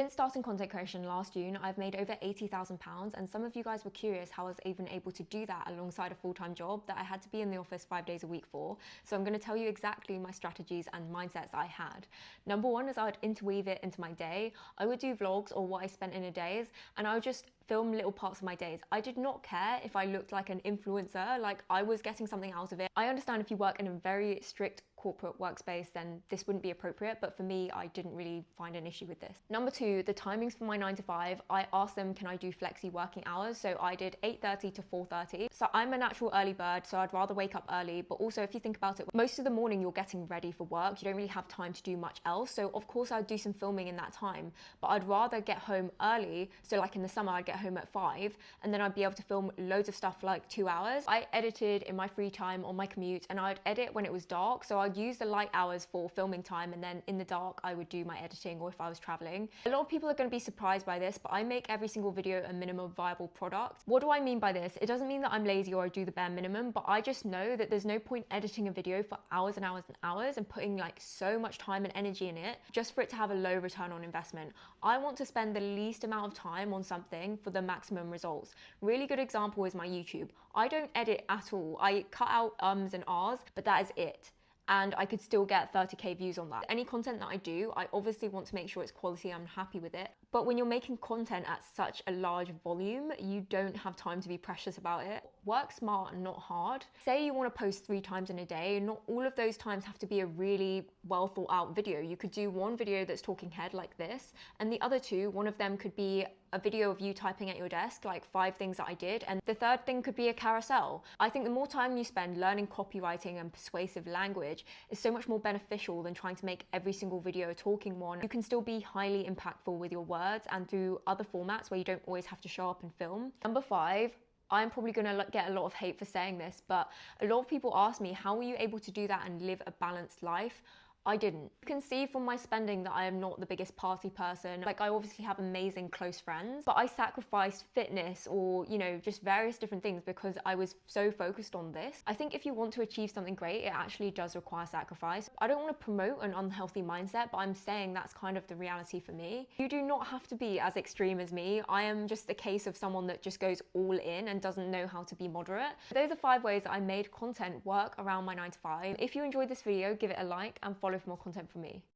Since starting content creation last June, I've made over £80,000, and some of you guys were curious how I was even able to do that alongside a full-time job that I had to be in the office 5 days a week for. So I'm going to tell you exactly my strategies and mindsets that I had. Number one is I would interweave it into my day. I would do vlogs or what I spent in a day, and I would just film little parts of my days. I did not care if I looked like an influencer, like I was getting something out of it. I understand if you work in a very strict corporate workspace, then this wouldn't be appropriate, but for me, I didn't really find an issue with this. Number two, the timings for my 9 to 5, I asked them, can I do flexi working hours? So I did 8:30 to 4:30. So I'm a natural early bird, so I'd rather wake up early, but also if you think about it, most of the morning you're getting ready for work, you don't really have time to do much else. So of course I'd do some filming in that time, but I'd rather get home early. So like in the summer, I'd get home at 5, and then I'd be able to film loads of stuff for like 2 hours. I edited in my free time on my commute, and I'd edit when it was dark. So I'd use the light hours for filming time, and then in the dark I would do my editing, or if I was traveling. A lot of people are going to be surprised by this, but I make every single video a minimum viable product. What do I mean by this? It doesn't mean that I'm lazy or I do the bare minimum, but I just know that there's no point editing a video for hours and hours and hours and putting like so much time and energy in it just for it to have a low return on investment. I want to spend the least amount of time on something for the maximum results. Really good example is my YouTube. I don't edit at all. I cut out ums and ahs, but that is it. And I could still get 30k views on that. Any content that I do, I obviously want to make sure it's quality, I'm happy with it. But when you're making content at such a large volume, you don't have time to be precious about it. Work smart and not hard. Say you want to post 3 times in a day, not all of those times have to be a really well thought out video. You could do one video that's talking head like this, and the other 2, one of them could be a video of you typing at your desk, like 5 things that I did, and the third thing could be a carousel. I think the more time you spend learning copywriting and persuasive language is so much more beneficial than trying to make every single video a talking one. You can still be highly impactful with your words and through other formats where you don't always have to show up and film. Number 5, I'm probably gonna get a lot of hate for saying this, but a lot of people ask me, how were you able to do that and live a balanced life? I didn't. You can see from my spending that I am not the biggest party person. Like, I obviously have amazing close friends, but I sacrificed fitness or, you know, just various different things because I was so focused on this. I think if you want to achieve something great, it actually does require sacrifice. I don't want to promote an unhealthy mindset, but I'm saying that's kind of the reality for me. You do not have to be as extreme as me. I am just the case of someone that just goes all in and doesn't know how to be moderate. Those are 5 ways that I made content work around my 9 to 5. If you enjoyed this video, give it a like and follow for more content from me.